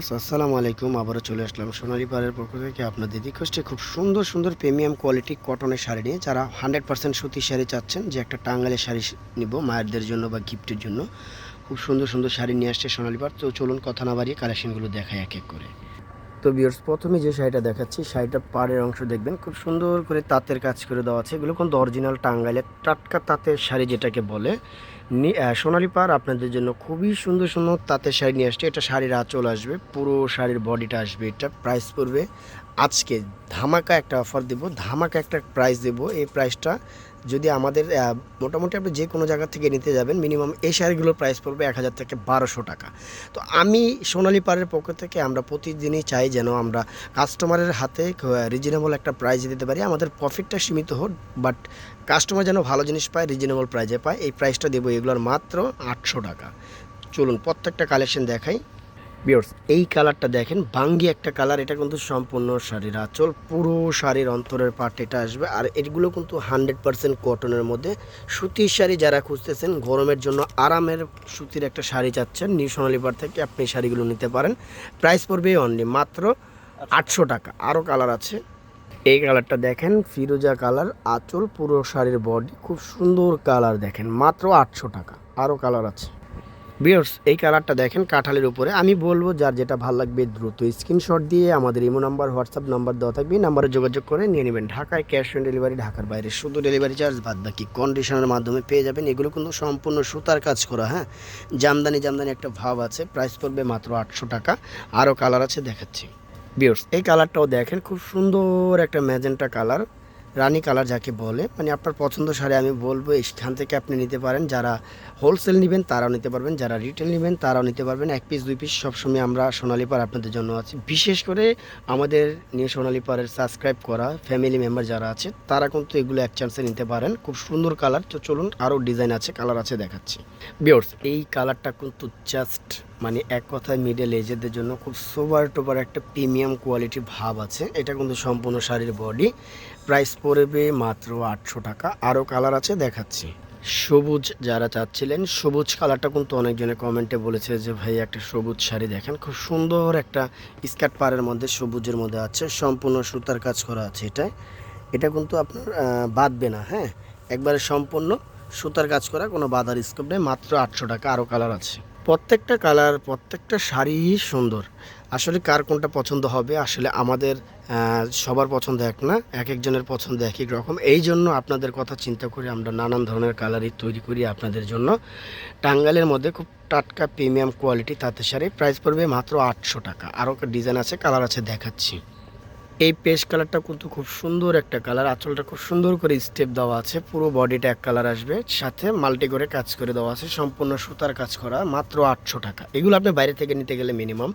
আসসালামু আলাইকুম। আবারও চলে আসলাম সোনালী পাড়ের পক্ষ থেকে আপনাদের রিকোয়েস্টে খুব সুন্দর সুন্দর প্রিমিয়াম কোয়ালিটি কটনের শাড়ি নিয়ে, যারা 100% সুতির শাড়ি চাচ্ছেন, যে একটা টাঙ্গাইলের শাড়ি নিব মায়েরদের জন্য বা গিফটের জন্য, খুব সুন্দর সুন্দর শাড়ি নিয়ে আসছে সোনালী পাড়। তো চলুন কথা না বাড়িয়ে কালেকশনগুলো দেখাই এক এক করে। তো ভিউয়ার্স, প্রথমে যে শাড়িটা দেখাচ্ছি, শাড়িটা পাড়ের অংশ দেখবেন খুব সুন্দর করে তাঁতের কাজ করে দেওয়া আছে। এগুলো কিন্তু অরিজিনাল টাঙ্গাইলের টাটকা তাঁতের শাড়ি যেটাকে বলে। সোনালী পাড় আপনাদের জন্য খুবই সুন্দর সুন্দর তাঁতের শাড়ি নিয়ে আসছে। এটা শাড়ির আঁচল আসবে, পুরো শাড়ির বডিটা আসবে। এটা প্রাইস পড়বে আজকে ধামাকা একটা অফার দেব, ধামাকা একটা প্রাইস দেব। এই প্রাইসটা যদি আমাদের মোটামুটি আপনি যে কোনো জায়গা থেকে নিতে যাবেন, মিনিমাম এই শাড়িগুলোর প্রাইস পড়বে 1000 থেকে 1200 টাকা। তো আমি সোনালী পাড়ের পক্ষ থেকে আমরা প্রতিদিনই চাই যেন আমরা কাস্টমারের হাতে রিজনেবল একটা প্রাইস দিতে পারি। আমাদের প্রফিটটা সীমিত হোক, বাট কাস্টমার যেন ভালো জিনিস পায়, রিজনেবল প্রাইসে পায়। এই প্রাইসটা দেবো এগুলোর মাত্র 800 টাকা। চলুন প্রত্যেকটা কালেকশন দেখাই। ভিউয়ার্স, এই কালারটা দেখেন, বাঙ্গি একটা কালার। এটা কিন্তু সম্পূর্ণ শাড়ির আঁচল, পুরো শাড়ির অন্তরের পার্ট এটা আসবে। আর এগুলো কিন্তু 100% কটনের মধ্যে সুতির শাড়ি। যারা খুঁজতেছেন গরমের জন্য আরামের সুতির একটা শাড়ি চাচ্ছেন, নিউ সোনালী পাড় থেকে আপনি শাড়িগুলো নিতে পারেন। প্রাইস পড়বে অনলি মাত্র 800 টাকা। আরও কালার আছে। এই কালারটা দেখেন, ফিরোজা কালার, আঁচল, পুরো শাড়ির বডি, খুব সুন্দর কালার। দেখেন মাত্র 800 টাকা। আরও কালার আছে। ভিউয়ার্স, এই কালারটা দেখেন কাঁঠালের উপরে। আমি বলবো যার যেটা ভালো লাগবে দ্রুত স্ক্রিনশট দিয়ে আমাদের ইমো নাম্বার, হোয়াটসঅ্যাপ নাম্বার দেওয়া থাকবে, নাম্বারে যোগাযোগ করে নিয়ে নেবেন। ঢাকায় ক্যাশ অন ডেলিভারি, ঢাকার বাইরে শুধু ডেলিভারি চার্জ, বাদ বাকি কন্ডিশনের মাধ্যমে পেয়ে যাবেন। এগুলো কিন্তু সম্পূর্ণ সুতার কাজ করা, হ্যাঁ, জামদানি জামদানি একটা ভাব আছে। প্রাইস পড়বে মাত্র 800 টাকা। আরও কালার আছে, দেখাচ্ছি। ভিউয়ার্স, এই কালারটাও দেখেন, খুব সুন্দর একটা ম্যাজেন্টা কালার, রানী কালার যাকে বলে। মানে আপনার পছন্দ শাড়ি আমি বলবো এখান থেকে আপনি নিতে পারেন। যারা হোলসেল নেবেন তারাও নিতে পারবেন, যারা রিটেল নেবেন তারাও নিতে পারবেন। 1 পিস 2 পিস সবসময় আমরা সোনালী পাড় আপনাদের জন্য আছি। বিশেষ করে আমাদের নিয়ে সোনালী পাড়ের সাবস্ক্রাইব করা ফ্যামিলি মেম্বার যারা আছে, তারা কিন্তু এগুলো এক চান্সে নিতে পারেন। খুব সুন্দর কালার। তো চলুন, আরও ডিজাইন আছে, কালার আছে, দেখাচ্ছি। ভিউয়ার্স, এই কালারটা কিন্তু জাস্ট মানে এক কথায় মিডল এজেদের জন্য খুব সুপার টুপার একটা প্রিমিয়াম কোয়ালিটি ভাব আছে। এটা কিন্তু সম্পূর্ণ শাড়ির বডি। প্রাইস পড়বে মাত্র 800 টাকা। আরও কালার আছে, দেখাচ্ছি। সবুজ যারা চাচ্ছিলেন, সবুজ কালারটা কিন্তু অনেকজনে কমেন্টে বলেছে যে ভাই একটা সবুজ শাড়ি দেখেন। খুব সুন্দর একটা স্কার্ট পাড়ের মধ্যে সবুজের মধ্যে আছে, সম্পূর্ণ সুতার কাজ করা আছে। এটা কিন্তু আপনার বাঁধবে না, হ্যাঁ, একবারে সম্পূর্ণ সুতার কাজ করা, কোনো বাঁধার স্কোপ নেই। মাত্র 800 টাকা। আরও কালার আছে। প্রত্যেকটা কালার, প্রত্যেকটা শাড়ি সুন্দর। আসলে কার কোনটা পছন্দ হবে, আসলে আমাদের সবার পছন্দ এক না, এক একজনের পছন্দ এক এক রকম। এই জন্য আপনাদের কথা চিন্তা করে আমরা নানান ধরনের কালারই তৈরি করি আপনাদের জন্য। টাঙ্গাইলের মধ্যে খুব টাটকা প্রিমিয়াম কোয়ালিটি তাঁতের শাড়ি। প্রাইস পড়বে মাত্র 800 টাকা। আরও ডিজাইন আছে, কালার আছে, দেখাচ্ছি। এই পেস্ট কালারটা কিন্তু খুব সুন্দর একটা কালার। আঁচলটা খুব সুন্দর করে স্টেপ দেওয়া আছে, পুরো বডিটা এক কালার আসবে, সাথে মাল্টি করে কাজ করে দেওয়া আছে, সম্পূর্ণ সুতার কাজ করা। মাত্র 800 টাকা। এগুলো আপনি বাইরে থেকে নিতে গেলে মিনিমাম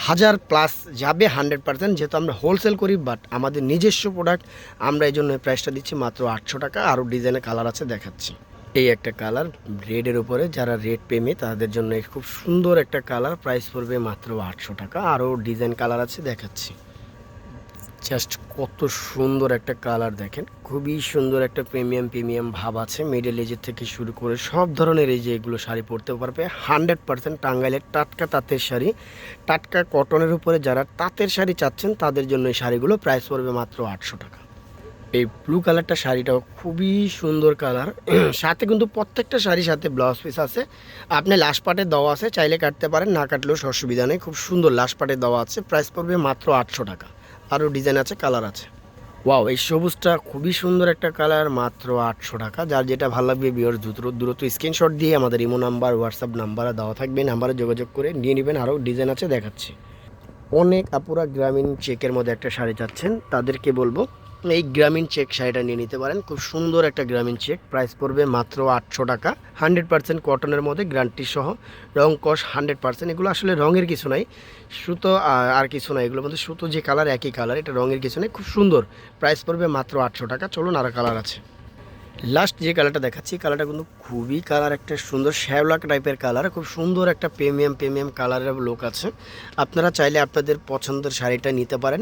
1000+ যাবে 100%, যেহেতু আমরা হোলসেল করি, বাট আমাদের নিজস্ব প্রোডাক্ট, আমরা এই জন্য প্রাইসটা দিচ্ছি মাত্র 800 টাকা। আরও ডিজাইনের কালার আছে, দেখাচ্ছি। এই একটা কালার রেডের উপরে, যারা রেড প্রেমী তাদের জন্য খুব সুন্দর একটা কালার। প্রাইস পড়বে মাত্র 800 টাকা। আরও ডিজাইন কালার আছে, দেখাচ্ছি। জাস্ট কত সুন্দর একটা কালার দেখেন, খুবই সুন্দর একটা প্রিমিয়াম ভাব আছে। মিডল এজের থেকে শুরু করে সব ধরনের এই যে এগুলো শাড়ি পরতে পারবে। 100% টাঙ্গাইলের টাটকা তাঁতের শাড়ি, টাটকা কটনের উপরে যারা তাঁতের শাড়ি চাচ্ছেন তাদের জন্য এই শাড়িগুলো। প্রাইস পড়বে মাত্র 800 টাকা। এই ব্লু কালারটা শাড়িটাও খুবই সুন্দর কালার। সাথে কিন্তু প্রত্যেকটা শাড়ির সাথে ব্লাউজ পিস আছে। আপনি লাস্ট পার্টে দেওয়া আছে, চাইলে কাটতে পারেন, না কাটলেও অসুবিধা নেই। খুব সুন্দর লাস্ট পার্টে দেওয়া আছে। প্রাইস পড়বে মাত্র 800 টাকা। আরও ডিজাইন আছে, কালার আছে। ওয়াও, এই সবুজটা খুবই সুন্দর একটা কালার। মাত্র 800 টাকা। যার যেটা ভালো লাগবে ভিউয়ার্স দ্রুত স্ক্রিনশট দিয়ে আমাদের ইমো নাম্বার, হোয়াটসঅ্যাপ নাম্বার দেওয়া থাকবে, নাম্বারে যোগাযোগ করে নিয়ে নেবেন। আরও ডিজাইন আছে, দেখাচ্ছি। অনেক আপুরা গ্রামীণ চেকের মধ্যে একটা শাড়ি চাচ্ছেন, তাদেরকে বলবো এই গ্রামীণ চেক শাড়িটা নিয়ে নিতে পারেন। খুব সুন্দর একটা গ্রামীণ চেক। প্রাইস পড়বে মাত্র 800 টাকা। 100% কটনের মধ্যে, গ্যারান্টি সহ, রং কস 100%। এগুলো আসলে রঙের কিছু নাই, সুতো আর কিছু নাই, এগুলোর মধ্যে সুতো যে কালার একই কালার, এটা রঙের কিছু নেই। খুব সুন্দর। প্রাইস পড়বে মাত্র 800 টাকা। চলুন, আরও কালার আছে। লাস্ট যে কালারটা দেখাচ্ছি, কালারটা কিন্তু খুবই কালার একটা সুন্দর শ্যাওলা টাইপের কালার। খুব সুন্দর একটা প্রিমিয়াম কালারের লুক আছে। আপনারা চাইলে আপনাদের পছন্দের শাড়িটা নিতে পারেন,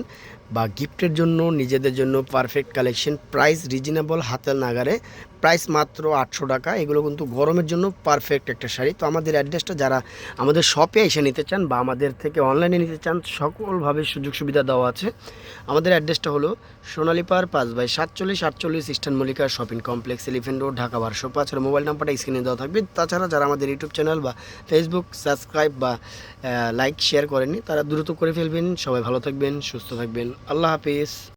বা গিফটের জন্য, নিজেদের জন্য পারফেক্ট কালেকশন। প্রাইস রিজনেবল, হাতের নাগারে। প্রাইস মাত্র 800 টাকা। এগুলো কিন্তু গরমের জন্য পারফেক্ট একটা শাড়ি। তো আমাদের অ্যাড্রেসটা যারা আমাদের শপে এসে নিতে চান বা আমাদের থেকে অনলাইনে নিতে চান, সকলভাবে সুযোগ সুবিধা দেওয়া আছে। আমাদের অ্যাড্রেসটা হলো সোনালী পার 5/47 eastern Mallika shopping complex, elephant road, Dhaka 1205। আর মোবাইল নাম্বারটা স্ক্রিনে দেওয়া থাকবে। তাছাড়া যারা আমাদের ইউটিউব চ্যানেল বা ফেসবুক সাবস্ক্রাইব বা লাইক শেয়ার করেননি, তারা দ্রুত করে ফেলবেন। সবাই ভালো থাকবেন, সুস্থ থাকবেন। আল্লাহ হাফিজ।